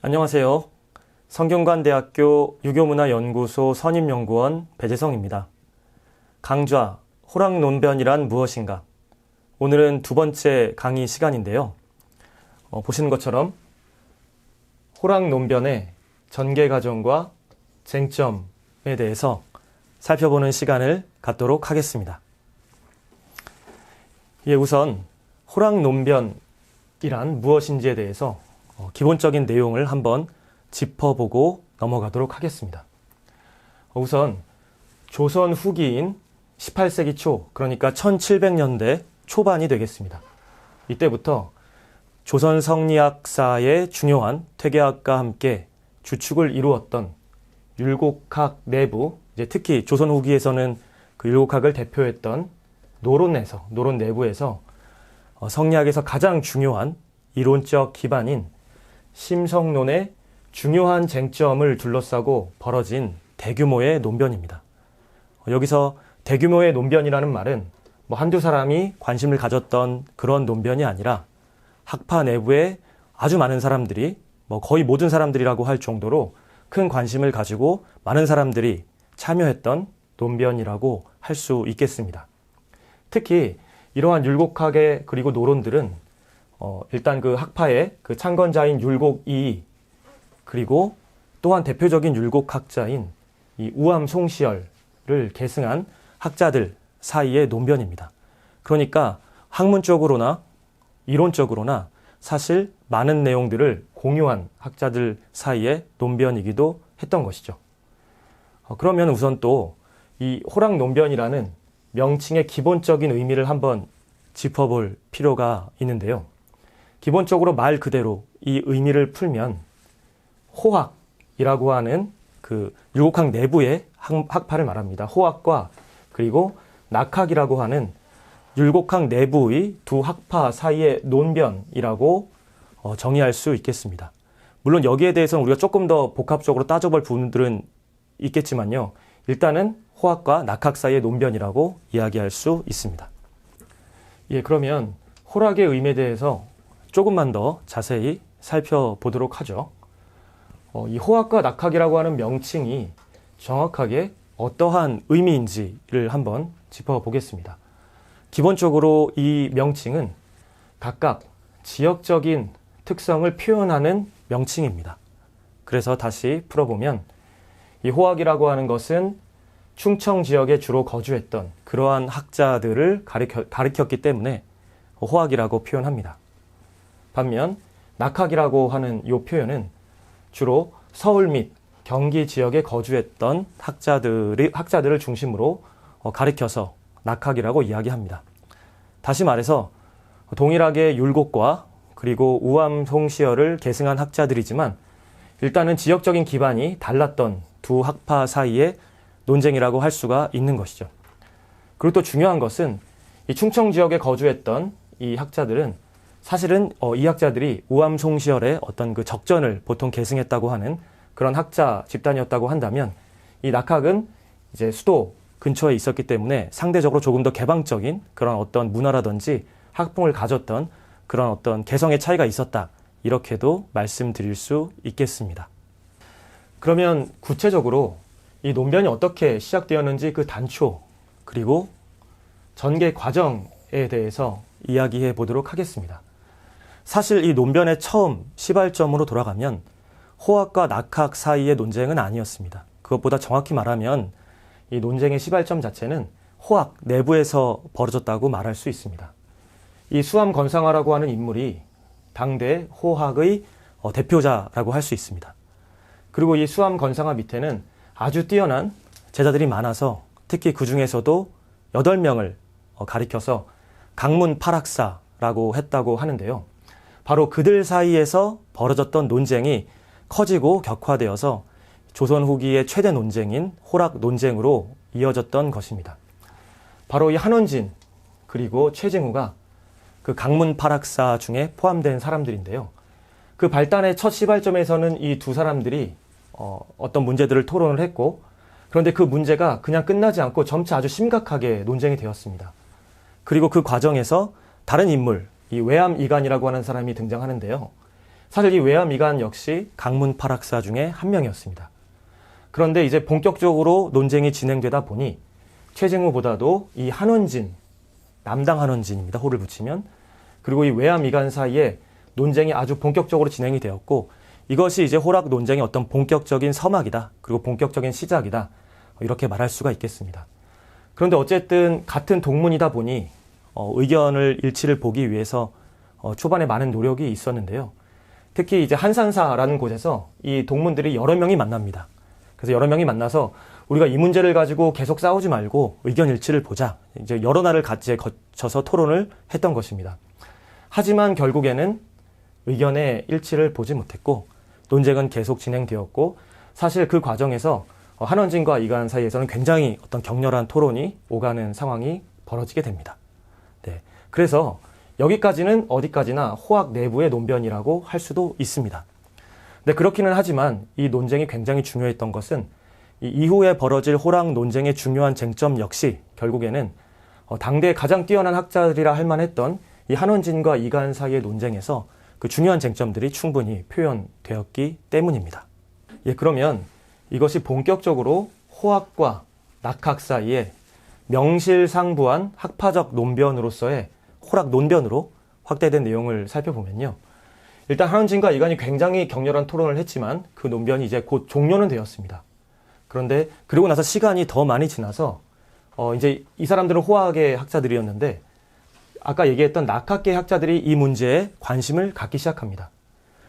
안녕하세요. 성균관대학교 유교문화연구소 선임연구원 배재성입니다. 강좌 호랑논변이란 무엇인가? 오늘은 두 번째 강의 시간인데요. 보시는 것처럼 호랑논변의 전개과정과 쟁점에 대해서 살펴보는 시간을 갖도록 하겠습니다. 우선 호랑논변이란 무엇인지에 대해서 기본적인 내용을 한번 짚어보고 넘어가도록 하겠습니다. 우선 조선 후기인 18세기 초, 그러니까 1700년대 초반이 되겠습니다. 이때부터 조선 성리학사의 중요한 퇴계학과 함께 주축을 이루었던 율곡학 내부, 특히 조선 후기에서는 그 율곡학을 대표했던 노론 내부에서 성리학에서 가장 중요한 이론적 기반인 심성론의 중요한 쟁점을 둘러싸고 벌어진 대규모의 논변입니다. 여기서 대규모의 논변이라는 말은 한두 사람이 관심을 가졌던 그런 논변이 아니라 학파 내부에 아주 많은 사람들이, 거의 모든 사람들이라고 할 정도로 큰 관심을 가지고 많은 사람들이 참여했던 논변이라고 할 수 있겠습니다. 특히 이러한 율곡학의 그리고 노론들은 일단 그 학파의 그 창건자인 율곡이, 그리고 또한 대표적인 율곡학자인 이 우암 송시열을 계승한 학자들 사이의 논변입니다. 그러니까 학문적으로나 이론적으로나 사실 많은 내용들을 공유한 학자들 사이의 논변이기도 했던 것이죠. 그러면 우선 또 이 호랑논변이라는 명칭의 기본적인 의미를 한번 짚어볼 필요가 있는데요. 기본적으로 말 그대로 이 의미를 풀면 호학이라고 하는 그 율곡학 내부의 학파를 말합니다. 호학과 그리고 낙학이라고 하는 율곡학 내부의 두 학파 사이의 논변이라고 정의할 수 있겠습니다. 물론 여기에 대해서는 우리가 조금 더 복합적으로 따져볼 부분들은 있겠지만요. 일단은 호학과 낙학 사이의 논변이라고 이야기할 수 있습니다. 그러면 호락의 의미에 대해서 조금만 더 자세히 살펴보도록 하죠. 이 호학과 낙학이라고 하는 명칭이 정확하게 어떠한 의미인지를 한번 짚어보겠습니다. 기본적으로 이 명칭은 각각 지역적인 특성을 표현하는 명칭입니다. 그래서 다시 풀어보면 이 호학이라고 하는 것은 충청 지역에 주로 거주했던 그러한 학자들을 가리켰기 때문에 호학이라고 표현합니다. 반면 낙학이라고 하는 이 표현은 주로 서울 및 경기 지역에 거주했던 학자들을 중심으로 가리켜서 낙학이라고 이야기합니다. 다시 말해서 동일하게 율곡과 그리고 우암 송시열을 계승한 학자들이지만 일단은 지역적인 기반이 달랐던 두 학파 사이의 논쟁이라고 할 수가 있는 것이죠. 그리고 또 중요한 것은 이 충청 지역에 거주했던 이 학자들은 사실은 이 학자들이 우암 송시열의 어떤 그 적전을 보통 계승했다고 하는 그런 학자 집단이었다고 한다면 이 낙학은 이제 수도 근처에 있었기 때문에 상대적으로 조금 더 개방적인 그런 어떤 문화라든지 학풍을 가졌던 그런 어떤 개성의 차이가 있었다. 이렇게도 말씀드릴 수 있겠습니다. 그러면 구체적으로 이 논변이 어떻게 시작되었는지 그 단초 그리고 전개 과정에 대해서 이야기해 보도록 하겠습니다. 사실 이 논변의 처음 시발점으로 돌아가면 호학과 낙학 사이의 논쟁은 아니었습니다. 그것보다 정확히 말하면 이 논쟁의 시발점 자체는 호학 내부에서 벌어졌다고 말할 수 있습니다. 이 수암건상화라고 하는 인물이 당대 호학의 대표자라고 할 수 있습니다. 그리고 이 수암건상화 밑에는 아주 뛰어난 제자들이 많아서 특히 그 중에서도 8명을 가리켜서 강문팔학사라고 했다고 하는데요. 바로 그들 사이에서 벌어졌던 논쟁이 커지고 격화되어서 조선 후기의 최대 논쟁인 호락 논쟁으로 이어졌던 것입니다. 바로 이 한원진 그리고 최징후가 그 강문팔학사 중에 포함된 사람들인데요. 그 발단의 첫 시발점에서는 이 두 사람들이 어떤 문제들을 토론을 했고, 그런데 그 문제가 그냥 끝나지 않고 점차 아주 심각하게 논쟁이 되었습니다. 그리고 그 과정에서 다른 인물, 이 외암이간이라고 하는 사람이 등장하는데요. 사실 이 외암이간 역시 강문팔학사 중에 한 명이었습니다. 그런데 이제 본격적으로 논쟁이 진행되다 보니 최증우보다도 이 한원진, 남당 한원진입니다. 호를 붙이면. 그리고 이 외암이간 사이에 논쟁이 아주 본격적으로 진행이 되었고, 이것이 이제 호락 논쟁의 어떤 본격적인 서막이다. 그리고 본격적인 시작이다. 이렇게 말할 수가 있겠습니다. 그런데 어쨌든 같은 동문이다 보니 의견을 일치를 보기 위해서 초반에 많은 노력이 있었는데요. 특히 이제 한산사라는 곳에서 이 동문들이 여러 명이 만납니다. 그래서 여러 명이 만나서 우리가 이 문제를 가지고 계속 싸우지 말고 의견 일치를 보자. 이제 여러 날을 같이 거쳐서 토론을 했던 것입니다. 하지만 결국에는 의견의 일치를 보지 못했고 논쟁은 계속 진행되었고, 사실 그 과정에서 한원진과 이간 사이에서는 굉장히 어떤 격렬한 토론이 오가는 상황이 벌어지게 됩니다. 네. 그래서 여기까지는 어디까지나 호학 내부의 논변이라고 할 수도 있습니다. 네, 그렇기는 하지만 이 논쟁이 굉장히 중요했던 것은 이 이후에 벌어질 호락 논쟁의 중요한 쟁점 역시 결국에는 당대 가장 뛰어난 학자들이라 할 만했던 이 한원진과 이간 사이의 논쟁에서 그 중요한 쟁점들이 충분히 표현되었기 때문입니다. 예, 그러면 이것이 본격적으로 호학과 낙학 사이에 명실상부한 학파적 논변으로서의 호락 논변으로 확대된 내용을 살펴보면요. 일단 한원진과 이간이 굉장히 격렬한 토론을 했지만 그 논변이 이제 곧 종료는 되었습니다. 그런데 그러고 나서 시간이 더 많이 지나서 이제 이 사람들은 호학의 학자들이었는데 아까 얘기했던 낙학계 학자들이 이 문제에 관심을 갖기 시작합니다.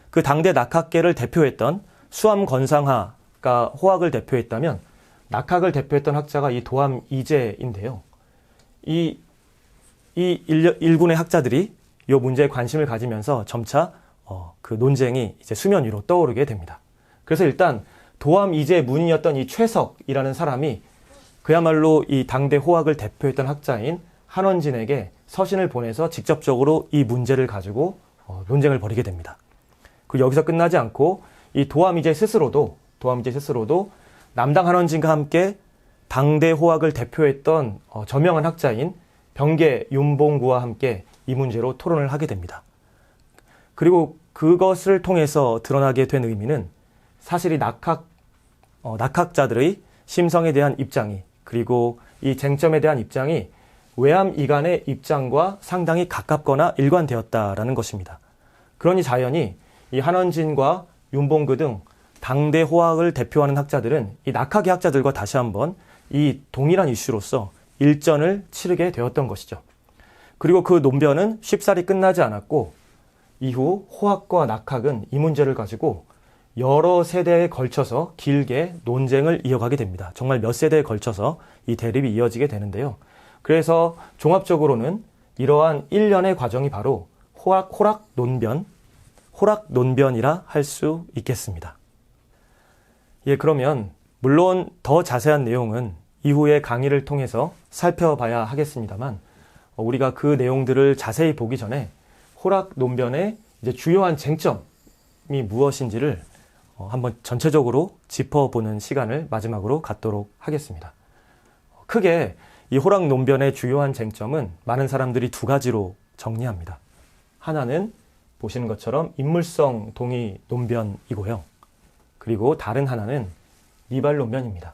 그 당대 낙학계를 대표했던 수암권상하가 호학을 대표했다면 낙학을 대표했던 학자가 이 도암 이재인데요. 이 일군의 학자들이 이 문제에 관심을 가지면서 점차 그 논쟁이 이제 수면 위로 떠오르게 됩니다. 그래서 일단 도암 이재 문이었던 이 최석이라는 사람이 그야말로 이 당대 호학을 대표했던 학자인 한원진에게 서신을 보내서 직접적으로 이 문제를 가지고 논쟁을 벌이게 됩니다. 그리고 여기서 끝나지 않고 이 도암 이재 스스로도 남당 한원진과 함께 당대 호학을 대표했던 저명한 학자인 병계 윤봉구와 함께 이 문제로 토론을 하게 됩니다. 그리고 그것을 통해서 드러나게 된 의미는 사실 이 낙학자들의 심성에 대한 입장이, 그리고 이 쟁점에 대한 입장이 외암 이간의 입장과 상당히 가깝거나 일관되었다라는 것입니다. 그러니 자연히 이 한원진과 윤봉구 등 당대 호학을 대표하는 학자들은 이 낙학의 학자들과 다시 한번 이 동일한 이슈로서 일전을 치르게 되었던 것이죠. 그리고 그 논변은 쉽사리 끝나지 않았고 이후 호학과 낙학은 이 문제를 가지고 여러 세대에 걸쳐서 길게 논쟁을 이어가게 됩니다. 정말 몇 세대에 걸쳐서 이 대립이 이어지게 되는데요. 그래서 종합적으로는 이러한 일련의 과정이 바로 호락 논변이라 할 수 있겠습니다. 예, 그러면 물론 더 자세한 내용은 이후의 강의를 통해서 살펴봐야 하겠습니다만 우리가 그 내용들을 자세히 보기 전에 호락 논변의 이제 주요한 쟁점이 무엇인지를 한번 전체적으로 짚어보는 시간을 마지막으로 갖도록 하겠습니다. 크게 이 호락 논변의 주요한 쟁점은 많은 사람들이 두 가지로 정리합니다. 하나는 보시는 것처럼 인물성 동의 논변이고요. 그리고 다른 하나는 미발 논변입니다.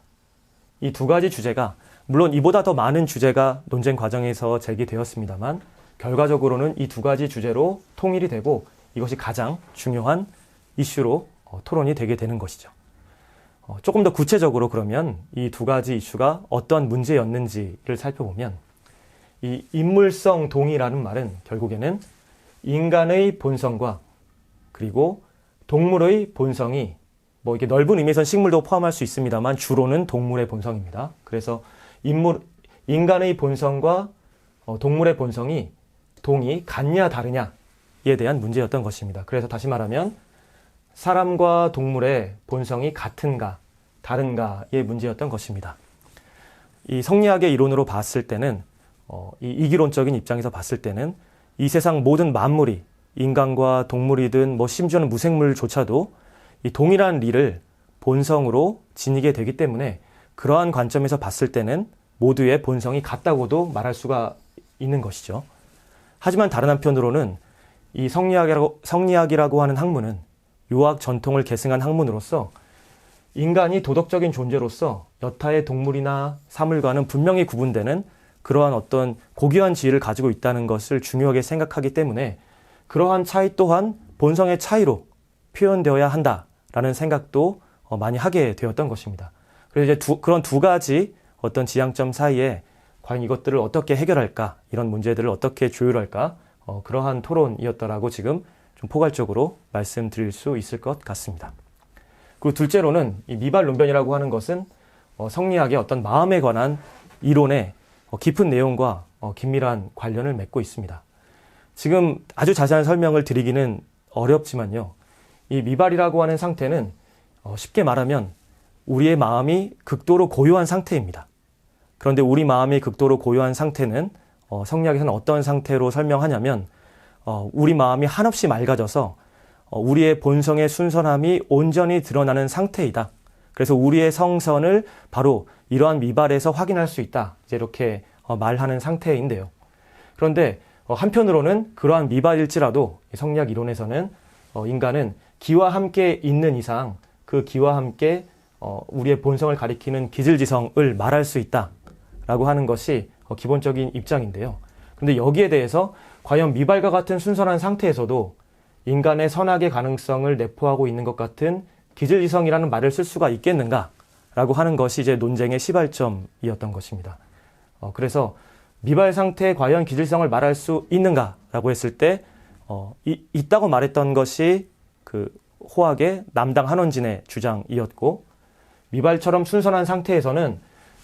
이 두 가지 주제가 물론 이보다 더 많은 주제가 논쟁 과정에서 제기되었습니다만 결과적으로는 이 두 가지 주제로 통일이 되고 이것이 가장 중요한 이슈로 토론이 되게 되는 것이죠. 조금 더 구체적으로 그러면 이 두 가지 이슈가 어떤 문제였는지를 살펴보면 이 인물성 동의라는 말은 결국에는 인간의 본성과 그리고 동물의 본성이 뭐 이게 넓은 의미에서는 식물도 포함할 수 있습니다만 주로는 동물의 본성입니다. 그래서 인간의 본성과 동물의 본성이 동이 같냐 다르냐에 대한 문제였던 것입니다. 그래서 다시 말하면 사람과 동물의 본성이 같은가 다른가의 문제였던 것입니다. 이 성리학의 이론으로 봤을 때는 이 이기론적인 입장에서 봤을 때는 이 세상 모든 만물이 인간과 동물이든 뭐 심지어는 무생물조차도 이 동일한 리를 본성으로 지니게 되기 때문에 그러한 관점에서 봤을 때는 모두의 본성이 같다고도 말할 수가 있는 것이죠. 하지만 다른 한편으로는 이 성리학이라고 하는 학문은 유학 전통을 계승한 학문으로서 인간이 도덕적인 존재로서 여타의 동물이나 사물과는 분명히 구분되는 그러한 어떤 고귀한 지위를 가지고 있다는 것을 중요하게 생각하기 때문에 그러한 차이 또한 본성의 차이로 표현되어야 한다라는 생각도 많이 하게 되었던 것입니다. 그래서 이제 그런 두 가지 어떤 지향점 사이에 과연 이것들을 어떻게 해결할까, 이런 문제들을 어떻게 조율할까, 그러한 토론이었다라고 지금 좀 포괄적으로 말씀드릴 수 있을 것 같습니다. 그리고 둘째로는 이 미발 논변이라고 하는 것은 성리학의 어떤 마음에 관한 이론의 깊은 내용과 긴밀한 관련을 맺고 있습니다. 지금 아주 자세한 설명을 드리기는 어렵지만요. 이 미발이라고 하는 상태는 쉽게 말하면 우리의 마음이 극도로 고요한 상태입니다. 그런데 우리 마음이 극도로 고요한 상태는 성리학에서는 어떤 상태로 설명하냐면 우리 마음이 한없이 맑아져서 우리의 본성의 순선함이 온전히 드러나는 상태이다. 그래서 우리의 성선을 바로 이러한 미발에서 확인할 수 있다. 이제 이렇게 말하는 상태인데요. 그런데 한편으로는 그러한 미발일지라도 성리학 이론에서는 인간은 기와 함께 있는 이상 그 기와 함께 우리의 본성을 가리키는 기질지성을 말할 수 있다라고 하는 것이 기본적인 입장인데요. 그런데 여기에 대해서 과연 미발과 같은 순선한 상태에서도 인간의 선악의 가능성을 내포하고 있는 것 같은 기질지성이라는 말을 쓸 수가 있겠는가라고 하는 것이 이제 논쟁의 시발점이었던 것입니다. 그래서 미발 상태에 과연 기질성을 말할 수 있는가라고 했을 때 있다고 말했던 것이 그 호학의 남당 한원진의 주장이었고, 미발처럼 순선한 상태에서는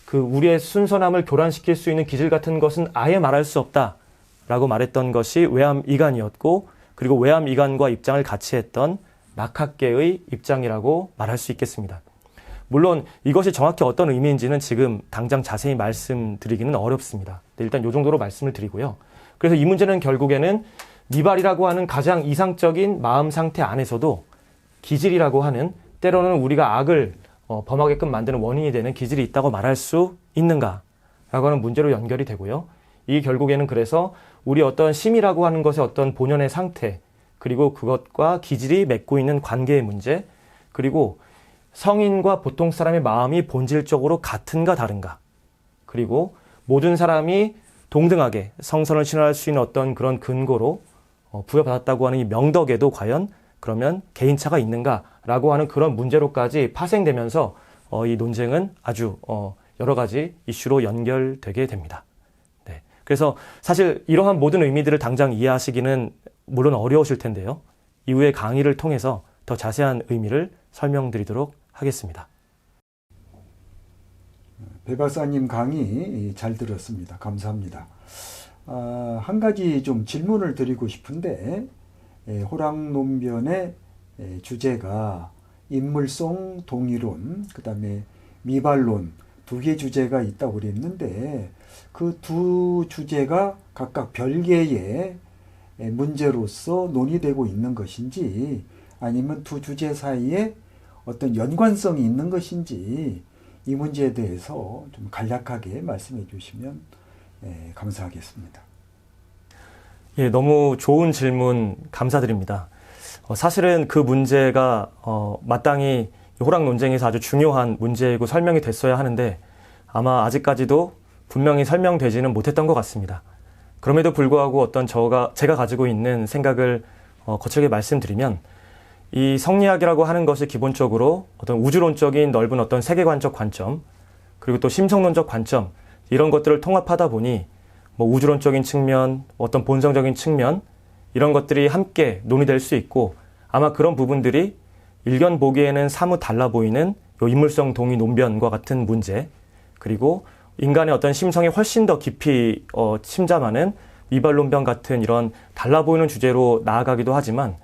그 우리의 순선함을 교란시킬 수 있는 기질 같은 것은 아예 말할 수 없다라고 말했던 것이 외암이간이었고, 그리고 외암이간과 입장을 같이 했던 낙학계의 입장이라고 말할 수 있겠습니다. 물론 이것이 정확히 어떤 의미인지는 지금 당장 자세히 말씀드리기는 어렵습니다. 일단 이 정도로 말씀을 드리고요. 그래서 이 문제는 결국에는 미발이라고 하는 가장 이상적인 마음 상태 안에서도 기질이라고 하는, 때로는 우리가 악을 범하게끔 만드는 원인이 되는 기질이 있다고 말할 수 있는가라고 하는 문제로 연결이 되고요. 이 결국에는 그래서 우리 어떤 심이라고 하는 것의 어떤 본연의 상태, 그리고 그것과 기질이 맺고 있는 관계의 문제, 그리고 성인과 보통 사람의 마음이 본질적으로 같은가 다른가, 그리고 모든 사람이 동등하게 성선을 신뢰할 수 있는 어떤 그런 근거로 부여받았다고 하는 이 명덕에도 과연 그러면 개인차가 있는가라고 하는 그런 문제로까지 파생되면서 이 논쟁은 아주 여러 가지 이슈로 연결되게 됩니다. 네. 그래서 사실 이러한 모든 의미들을 당장 이해하시기는 물론 어려우실 텐데요. 이후의 강의를 통해서 더 자세한 의미를 설명드리도록 하겠습니다. 배 박사님 강의 잘 들었습니다. 감사합니다. 한 가지 좀 질문을 드리고 싶은데, 호랑논변의 주제가 인물성 동의론, 그 다음에 미발론 두 개 주제가 있다고 그랬는데, 그 두 주제가 각각 별개의 문제로서 논의되고 있는 것인지, 아니면 두 주제 사이에 어떤 연관성이 있는 것인지, 이 문제에 대해서 좀 간략하게 말씀해 주시면 감사하겠습니다. 예, 너무 좋은 질문 감사드립니다. 사실은 그 문제가 마땅히 호랑 논쟁에서 아주 중요한 문제이고 설명이 됐어야 하는데 아마 아직까지도 분명히 설명되지는 못했던 것 같습니다. 그럼에도 불구하고 어떤 제가 가지고 있는 생각을 거칠게 말씀드리면, 이 성리학이라고 하는 것이 기본적으로 어떤 우주론적인 넓은 어떤 세계관적 관점, 그리고 또 심성론적 관점, 이런 것들을 통합하다 보니 뭐 우주론적인 측면, 어떤 본성적인 측면, 이런 것들이 함께 논의될 수 있고, 아마 그런 부분들이 일견 보기에는 사뭇 달라 보이는 요 인물성 동의 논변과 같은 문제, 그리고 인간의 어떤 심성이 훨씬 더 깊이 침잠하는 미발론변 같은 이런 달라 보이는 주제로 나아가기도 하지만,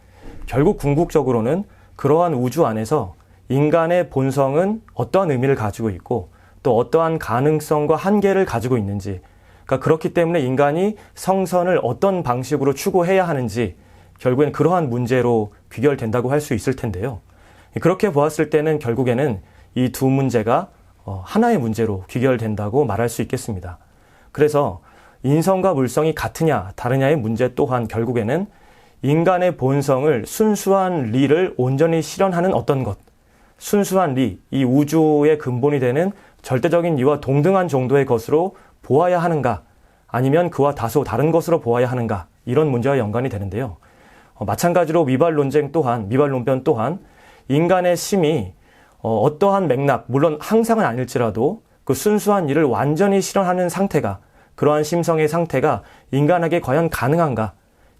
결국 궁극적으로는 그러한 우주 안에서 인간의 본성은 어떠한 의미를 가지고 있고 또 어떠한 가능성과 한계를 가지고 있는지, 그러니까 그렇기 때문에 인간이 성선을 어떤 방식으로 추구해야 하는지 결국엔 그러한 문제로 귀결된다고 할 수 있을 텐데요. 그렇게 보았을 때는 결국에는 이 두 문제가 하나의 문제로 귀결된다고 말할 수 있겠습니다. 그래서 인성과 물성이 같으냐 다르냐의 문제 또한 결국에는 인간의 본성을 순수한 리를 온전히 실현하는 어떤 것, 순수한 리, 이 우주의 근본이 되는 절대적인 리와 동등한 정도의 것으로 보아야 하는가, 아니면 그와 다소 다른 것으로 보아야 하는가, 이런 문제와 연관이 되는데요. 마찬가지로 미발 논변 또한 인간의 심이 어떠한 맥락, 물론 항상은 아닐지라도 그 순수한 일을 완전히 실현하는 상태가, 그러한 심성의 상태가 인간에게 과연 가능한가,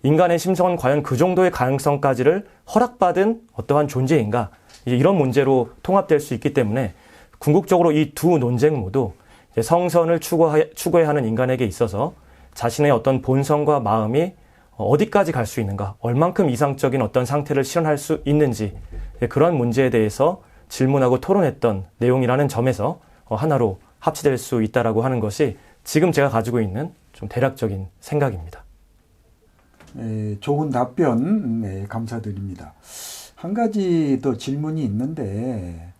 인간의 심성은 과연 그 정도의 가능성까지를 허락받은 어떠한 존재인가, 이제 이런 문제로 통합될 수 있기 때문에 궁극적으로 이 두 논쟁 모두 이제 성선을 추구해야 하는 인간에게 있어서 자신의 어떤 본성과 마음이 어디까지 갈 수 있는가, 얼만큼 이상적인 어떤 상태를 실현할 수 있는지, 그런 문제에 대해서 질문하고 토론했던 내용이라는 점에서 하나로 합치될 수 있다라고 하는 것이 지금 제가 가지고 있는 좀 대략적인 생각입니다. 좋은 답변 감사드립니다. 한 가지 더 질문이 있는데,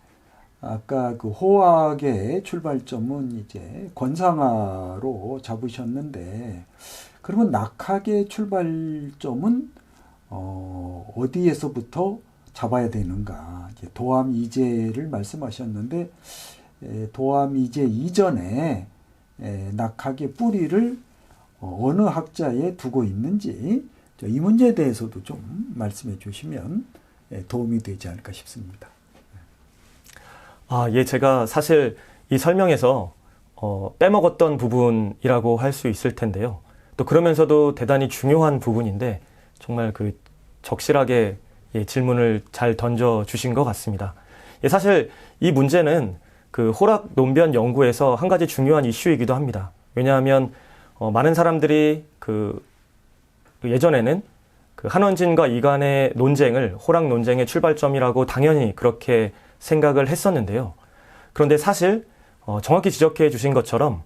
아까 그 호학의 출발점은 이제 권상아로 잡으셨는데, 그러면 낙학의 출발점은 어디에서부터 잡아야 되는가? 이제 도암이제를 말씀하셨는데, 도암이제 이전에 낙학의 뿌리를 어느 학자에 두고 있는지, 이 문제에 대해서도 좀 말씀해 주시면 도움이 되지 않을까 싶습니다. 예, 제가 사실 이 설명에서 빼먹었던 부분이라고 할 수 있을 텐데요. 또 그러면서도 대단히 중요한 부분인데 정말 그 적실하게 질문을 잘 던져주신 것 같습니다. 사실 이 문제는 그 호락 논변 연구에서 한 가지 중요한 이슈이기도 합니다. 왜냐하면 많은 사람들이 그 예전에는 그 한원진과 이간의 논쟁을 호락 논쟁의 출발점이라고 당연히 그렇게 생각을 했었는데요. 그런데 사실 정확히 지적해 주신 것처럼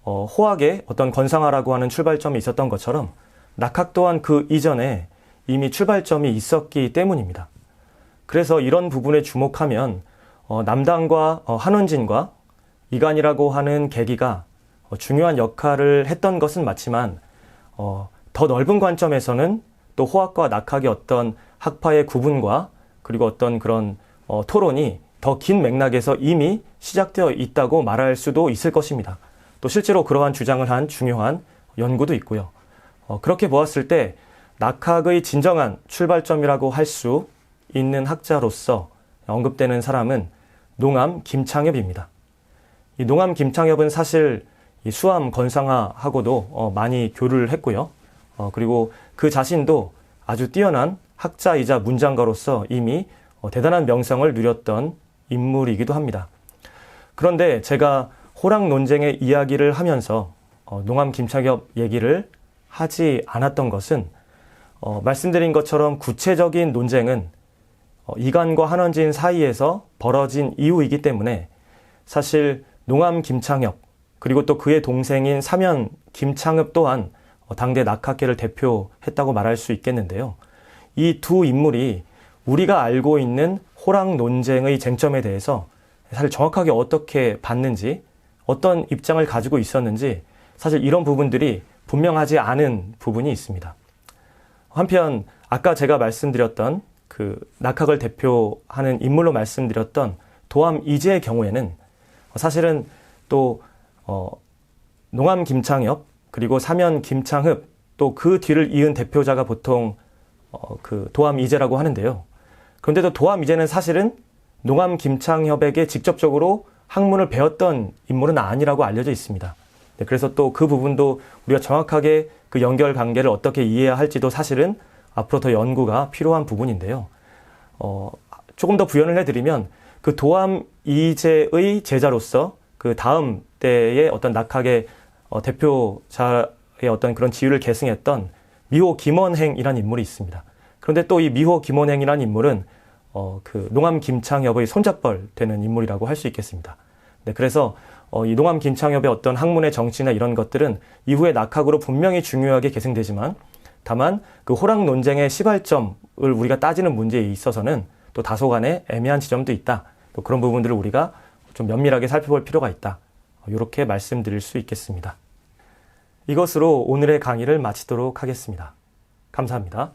호학의 어떤 권상아라고 하는 출발점이 있었던 것처럼 낙학 또한 그 이전에 이미 출발점이 있었기 때문입니다. 그래서 이런 부분에 주목하면 남당과 한원진과 이간이라고 하는 계기가 중요한 역할을 했던 것은 맞지만 더 넓은 관점에서는 또 호학과 낙학의 어떤 학파의 구분과 그리고 어떤 그런 토론이 더 긴 맥락에서 이미 시작되어 있다고 말할 수도 있을 것입니다. 또 실제로 그러한 주장을 한 중요한 연구도 있고요. 그렇게 보았을 때 낙학의 진정한 출발점이라고 할 수 있는 학자로서 언급되는 사람은 농암 김창엽입니다. 이 농암 김창엽은 사실 이 수암 권상아하고도 많이 교류를 했고요. 그리고 그 자신도 아주 뛰어난 학자이자 문장가로서 이미 대단한 명성을 누렸던 인물이기도 합니다. 그런데 제가 호락 논쟁의 이야기를 하면서 농암 김창엽 얘기를 하지 않았던 것은 말씀드린 것처럼 구체적인 논쟁은 이간과 한원진 사이에서 벌어진 이후이기 때문에 사실 농암 김창엽 그리고 또 그의 동생인 사면 김창엽 또한 당대 낙학계를 대표했다고 말할 수 있겠는데요. 이 두 인물이 우리가 알고 있는 호락 논쟁의 쟁점에 대해서 사실 정확하게 어떻게 봤는지, 어떤 입장을 가지고 있었는지 사실 이런 부분들이 분명하지 않은 부분이 있습니다. 한편 아까 제가 말씀드렸던 그 낙학을 대표하는 인물로 말씀드렸던 도암 이제의 경우에는 사실은 또 농암 김창엽 그리고 사면 김창흡 또 그 뒤를 이은 대표자가 보통 그 도암 이제라고 하는데요. 그런데도 도암 이제는 사실은 농암 김창엽에게 직접적으로 학문을 배웠던 인물은 아니라고 알려져 있습니다. 그래서 또 그 부분도 우리가 정확하게 그 연결 관계를 어떻게 이해해야 할지도 사실은 앞으로 더 연구가 필요한 부분인데요. 조금 더 부연을 해드리면 그 도암 이제의 제자로서 그 다음 때의 어떤 낙학의 대표자의 어떤 그런 지위를 계승했던 미호 김원행이라는 인물이 있습니다. 그런데 또 이 미호 김원행이라는 인물은 그 농암 김창엽의 손잡벌 되는 인물이라고 할 수 있겠습니다. 네, 그래서 이 농암 김창엽의 어떤 학문의 정치나 이런 것들은 이후의 낙학으로 분명히 중요하게 계승되지만 다만 그 호락 논쟁의 시발점을 우리가 따지는 문제에 있어서는 또 다소간의 애매한 지점도 있다. 또 그런 부분들을 우리가 좀 면밀하게 살펴볼 필요가 있다. 이렇게 말씀드릴 수 있겠습니다. 이것으로 오늘의 강의를 마치도록 하겠습니다. 감사합니다.